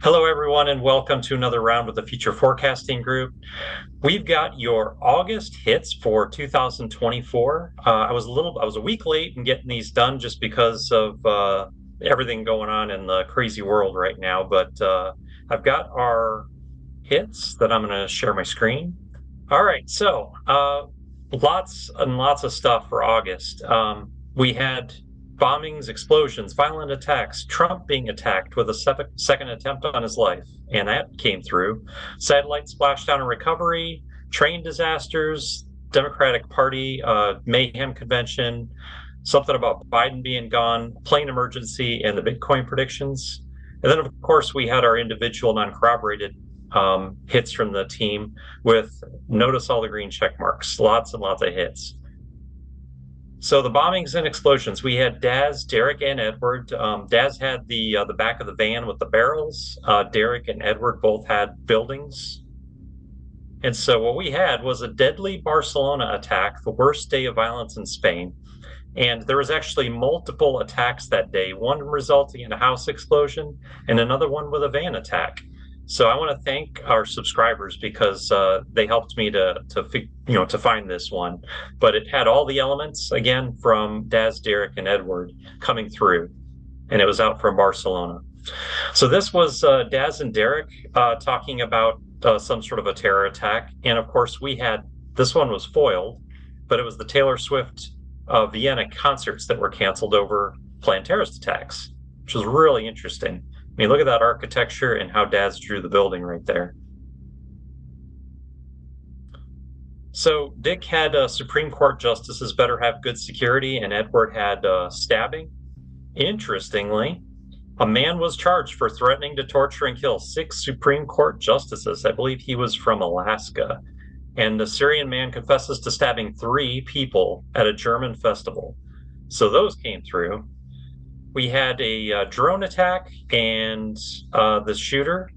Hello, everyone, and welcome to another round with the Future Forecasting Group. We've got your August hits for 2024. I was a week late in getting these done just because of everything going on in the crazy world right now. But I've got our hits that I'm going to share my screen. All right, so lots and lots of stuff for August. We had bombings, explosions, violent attacks, Trump being attacked with a second attempt on his life, and that came through. Satellite splashdown and recovery, train disasters, Democratic Party mayhem convention, something about Biden being gone, plane emergency, and the Bitcoin predictions. And then, of course, we had our individual non-corroborated hits from the team with notice all the green check marks, lots and lots of hits. So the bombings and explosions, we had Daz, Derek, and Edward. Daz had the back of the van with the barrels. Derek and Edward both had buildings. And so what we had was a deadly Barcelona attack, the worst day of violence in Spain. And there was actually multiple attacks that day, one resulting in a house explosion and another one with a van attack. So I want to thank our subscribers because they helped me to find this one. But it had all the elements again from Daz, Derek, and Edward coming through, and it was out from Barcelona. So this was Daz and Derek talking about some sort of a terror attack, and of course we had this one was foiled, but it was the Taylor Swift Vienna concerts that were canceled over planned terrorist attacks, which was really interesting. I mean, look at that architecture and how Daz drew the building right there. So Dick had Supreme Court justices better have good security, and Edward had stabbing. Interestingly, a man was charged for threatening to torture and kill 6 Supreme Court justices. I believe he was from Alaska. And the Syrian man confesses to stabbing 3 people at a German festival. So those came through. We had a drone attack and the shooter,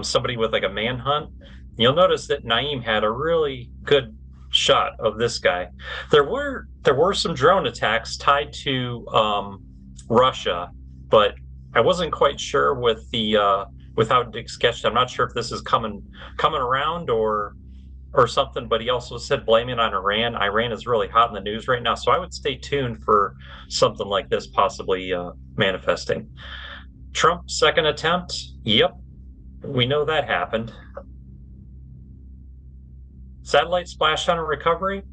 somebody with like a manhunt. You'll notice that Naeem had a really good shot of this guy. There were some drone attacks tied to Russia, but I wasn't quite sure with how Dick sketched. I'm not sure if this is coming around or something, but he also said blame it on Iran. Iran is really hot in the news right now, so I would stay tuned for something like this possibly manifesting. Trump's second attempt, yep, we know that happened. Satellite splashdown and recovery.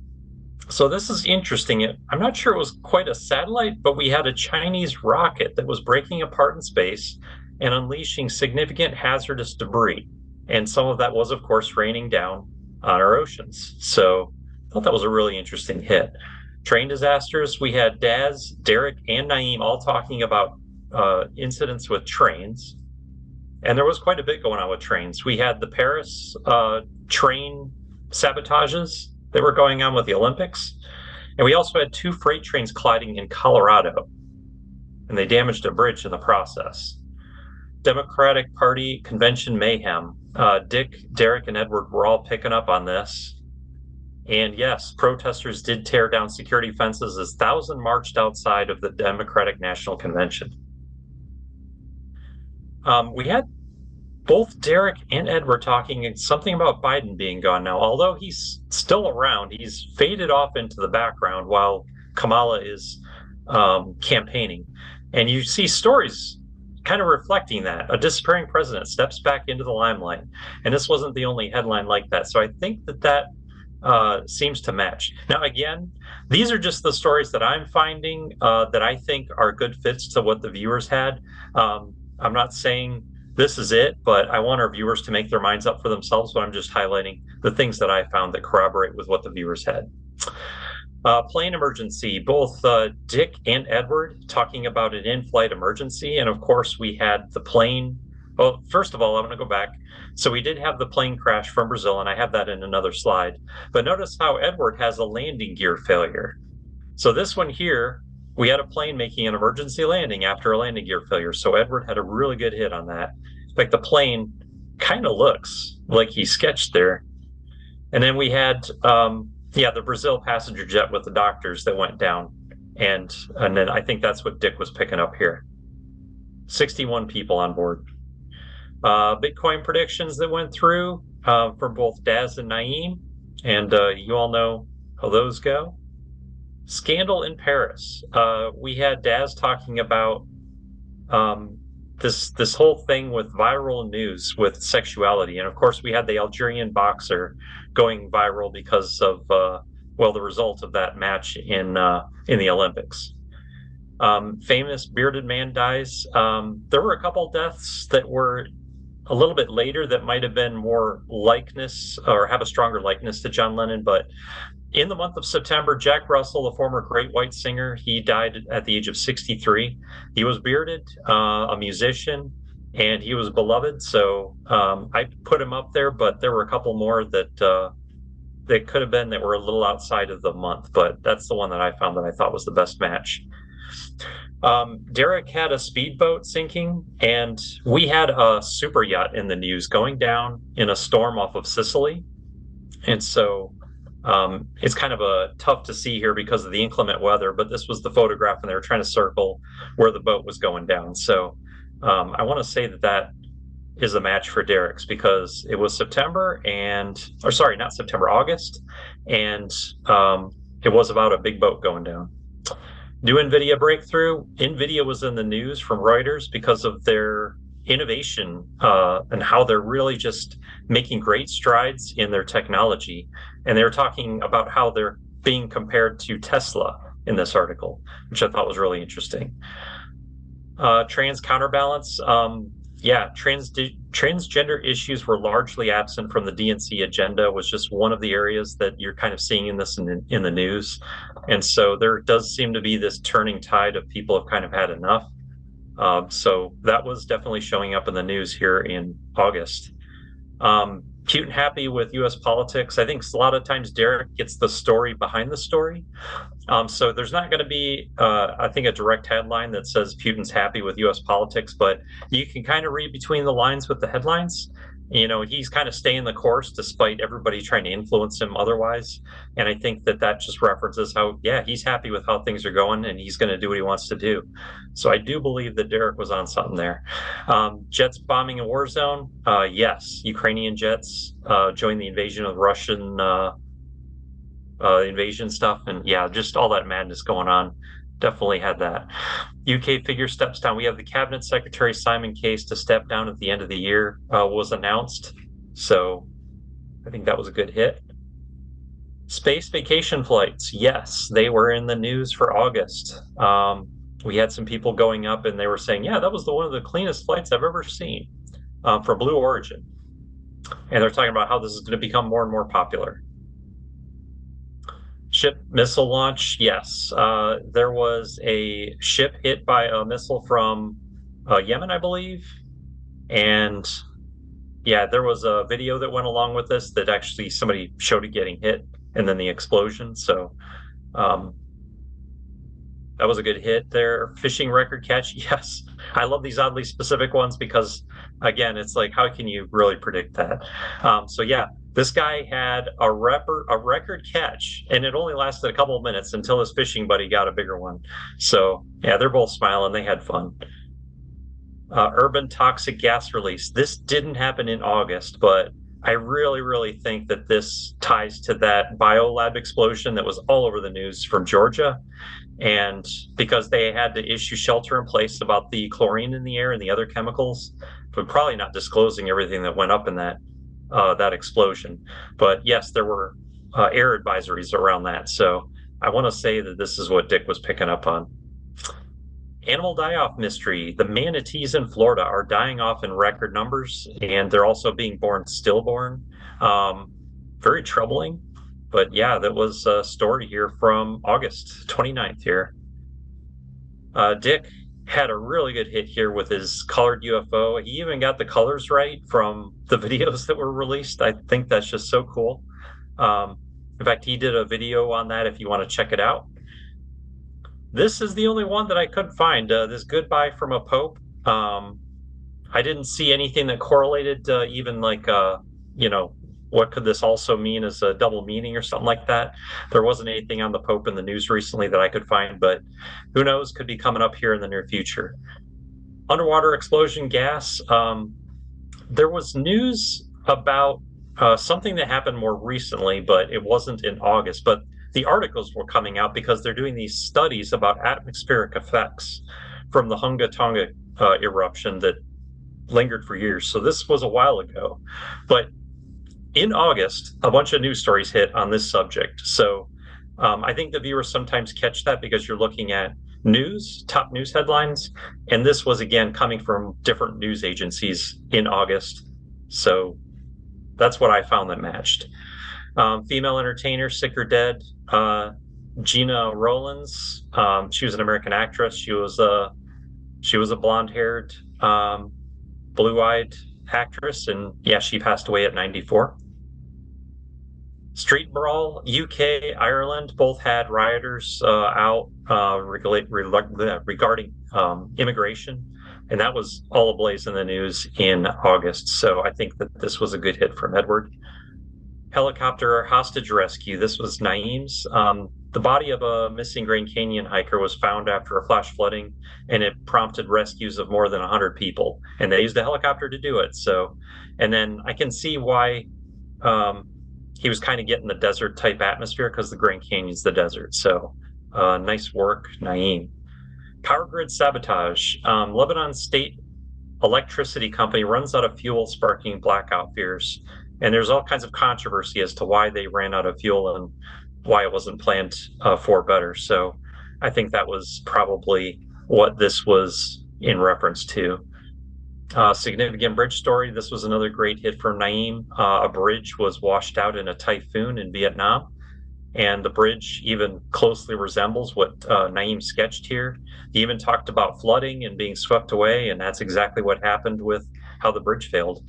So this is interesting. I'm not sure it was quite a satellite, but we had a Chinese rocket that was breaking apart in space and unleashing significant hazardous debris. And some of that was, of course, raining down on our oceans. So I thought that was a really interesting hit. Train disasters, we had Daz, Derek, and Naeem all talking about incidents with trains. And there was quite a bit going on with trains. We had the Paris train sabotages that were going on with the Olympics. And we also had 2 freight trains colliding in Colorado, and they damaged a bridge in the process. Democratic Party convention mayhem. Dick, Derek, and Edward were all picking up on this. And yes, protesters did tear down security fences as thousands marched outside of the Democratic National Convention. We had both Derek and Edward talking something about Biden being gone now. Although he's still around, he's faded off into the background while Kamala is campaigning. And you see stories kind of reflecting that. A disappearing president steps back into the limelight. And this wasn't the only headline like that. So I think that seems to match. Now, again, these are just the stories that I'm finding that I think are good fits to what the viewers had. I'm not saying this is it, but I want our viewers to make their minds up for themselves. But I'm just highlighting the things that I found that corroborate with what the viewers had. Plane emergency, both Dick and Edward talking about an in-flight emergency. And of course, we had the plane. Well, first of all, I'm going to go back. So we did have the plane crash from Brazil, and I have that in another slide. But notice how Edward has a landing gear failure. So this one here, we had a plane making an emergency landing after a landing gear failure. So Edward had a really good hit on that. In fact, the plane kind of looks like he sketched there. And then we had the Brazil passenger jet with the doctors that went down. And then I think that's what Dick was picking up here. 61 people on board. Bitcoin predictions that went through from both Daz and Naeem, and you all know how those go. Scandal in Paris. We had Daz talking about um, this whole thing with viral news with sexuality, and of course we had the Algerian boxer going viral because of well, the result of that match in the Olympics. Famous bearded man dies. There were a couple deaths that were a little bit later that might have been more likeness or have a stronger likeness to John Lennon, but in the month of September, Jack Russell, the former great white singer, he died at the age of 63. He was bearded, a musician, and he was beloved. So I put him up there, but there were a couple more that could have been that were a little outside of the month. But that's the one that I found that I thought was the best match. Derek had a speedboat sinking, and we had a super yacht in the news going down in a storm off of Sicily. And so it's kind of tough to see here because of the inclement weather, but this was the photograph and they were trying to circle where the boat was going down. So I want to say that that is a match for Derek's because it was September or sorry, not September, August. And it was about a big boat going down. New NVIDIA breakthrough. NVIDIA was in the news from Reuters because of their innovation and how they're really just making great strides in their technology. And they were talking about how they're being compared to Tesla in this article, which I thought was really interesting. Trans counterbalance. Yeah, transgender issues were largely absent from the DNC agenda, was just one of the areas that you're kind of seeing in this in the news. And so there does seem to be this turning tide of people have kind of had enough. So that was definitely showing up in the news here in August. Putin happy with U.S. politics. I think a lot of times Derek gets the story behind the story. So there's not going to be, I think, a direct headline that says Putin's happy with U.S. politics, but you can kind of read between the lines with the headlines. You know, he's kind of staying the course despite everybody trying to influence him otherwise. And I think that that just references how, yeah, he's happy with how things are going and he's going to do what he wants to do. So I do believe that Derek was on something there. Jets bombing a war zone. Yes, Ukrainian jets joined the invasion of Russian invasion stuff. And yeah, just all that madness going on. Definitely had that. UK figure steps down. We have the Cabinet Secretary Simon Case to step down at the end of the year was announced. So I think that was a good hit. Space vacation flights. Yes, they were in the news for August. We had some people going up and they were saying, yeah, that was one of the cleanest flights I've ever seen for Blue Origin. And they're talking about how this is going to become more and more popular. Ship missile launch, yes. There was a ship hit by a missile from Yemen, I believe. And yeah, there was a video that went along with this that actually somebody showed it getting hit and then the explosion. So that was a good hit there. Fishing record catch, yes. I love these oddly specific ones because, again, it's like, how can you really predict that? So yeah, this guy had a record catch, and it only lasted a couple of minutes until his fishing buddy got a bigger one. So yeah, they're both smiling. They had fun. Urban toxic gas release. This didn't happen in August, but I really, really think that this ties to that biolab explosion that was all over the news from Georgia. And because they had to issue shelter in place about the chlorine in the air and the other chemicals, but probably not disclosing everything that went up in that explosion. But yes, there were air advisories around that. So I want to say that this is what Dick was picking up on. Animal die-off mystery. The manatees in Florida are dying off in record numbers, and they're also being born stillborn. Very troubling. But yeah, that was a story here from August 29th here. Dick had a really good hit here with his colored UFO. He even got the colors right from the videos that were released. I think that's just so cool. In fact, he did a video on that if you want to check it out. This is the only one that I couldn't find. This goodbye from a Pope. I didn't see anything that correlated even like, you know, what could this also mean as a double meaning or something like that. There wasn't anything on the Pope in the news recently that I could find, but who knows, could be coming up here in the near future. Underwater explosion gas. there was news about something that happened more recently, but it wasn't in August. But the articles were coming out because they're doing these studies about atmospheric effects from the Hunga Tonga eruption that lingered for years. So this was a while ago. But in August, a bunch of news stories hit on this subject. So I think the viewers sometimes catch that because you're looking at news, top news headlines. And this was, again, coming from different news agencies in August. So that's what I found that matched. Female entertainer, sick or dead. Gina Rowlands. She was an American actress. She was a blonde-haired, blue-eyed actress, and yeah, she passed away at 94. Street brawl, UK, Ireland, both had rioters out regarding immigration, and that was all ablaze in the news in August. So I think that this was a good hit from Edward. Helicopter hostage rescue. This was Naeem's. The body of a missing Grand Canyon hiker was found after a flash flooding, and it prompted rescues of more than 100 people. And they used a helicopter to do it. So, and then I can see why he was kind of getting the desert type atmosphere because the Grand Canyon's the desert. So, nice work, Naeem. Power grid sabotage. Lebanon State Electricity Company runs out of fuel, sparking blackout fears. And there's all kinds of controversy as to why they ran out of fuel and why it wasn't planned for better. So I think that was probably what this was in reference to. Significant bridge story. This was another great hit for Naeem. A bridge was washed out in a typhoon in Vietnam, and the bridge even closely resembles what Naeem sketched here. He even talked about flooding and being swept away, and that's exactly what happened with how the bridge failed.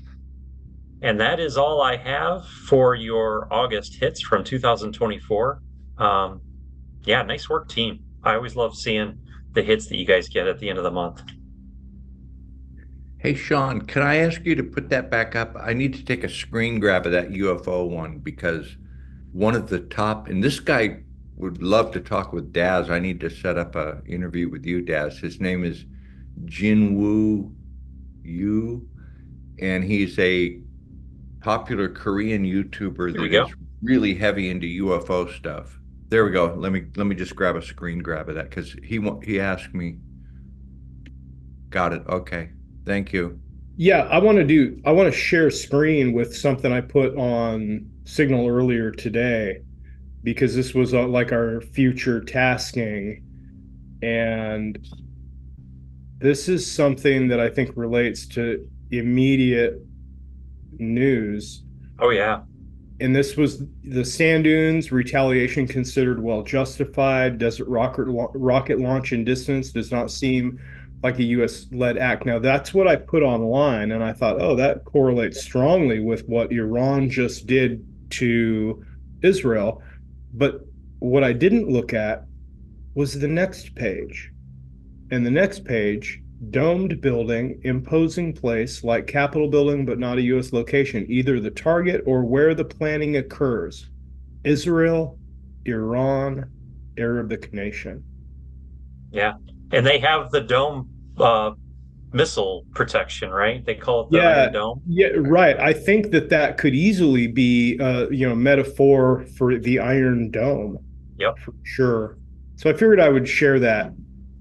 And that is all I have for your August hits from 2024. Yeah, nice work, team. I always love seeing the hits that you guys get at the end of the month. Hey, Sean, can I ask you to put that back up? I need to take a screen grab of that UFO one because one of the top, and this guy would love to talk with Daz. I need to set up an interview with you, Daz. His name is Jinwoo Yu, and he's a popular Korean YouTuber that is really heavy into UFO stuff. There we go. Let me just grab a screen grab of that because he asked me. Got it. Okay. Thank you. Yeah, I want to share screen with something I put on Signal earlier today because this was like our future tasking, and this is something that I think relates to immediate news. Oh yeah. And this was the sand dunes retaliation considered well justified. Desert rocket launch in distance does not seem like a U.S.-led act. Now that's what I put online, and I thought, oh, that correlates strongly with what Iran just did to Israel. But what I didn't look at was the next page, and the next page. Domed building, imposing place like Capitol building, but not a U.S. location, either the target or where the planning occurs. Israel, Iran, Arabic nation. Yeah. And they have the dome missile protection, right? They call it the Iron Dome. Yeah, right. I think that could easily be metaphor for the Iron Dome. Yep. For sure. So I figured I would share that.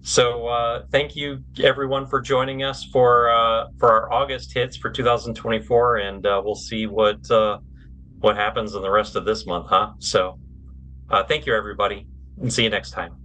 So thank you everyone for joining us for our August hits for 2024, and we'll see what happens in the rest of this month, huh? So thank you everybody, and see you next time.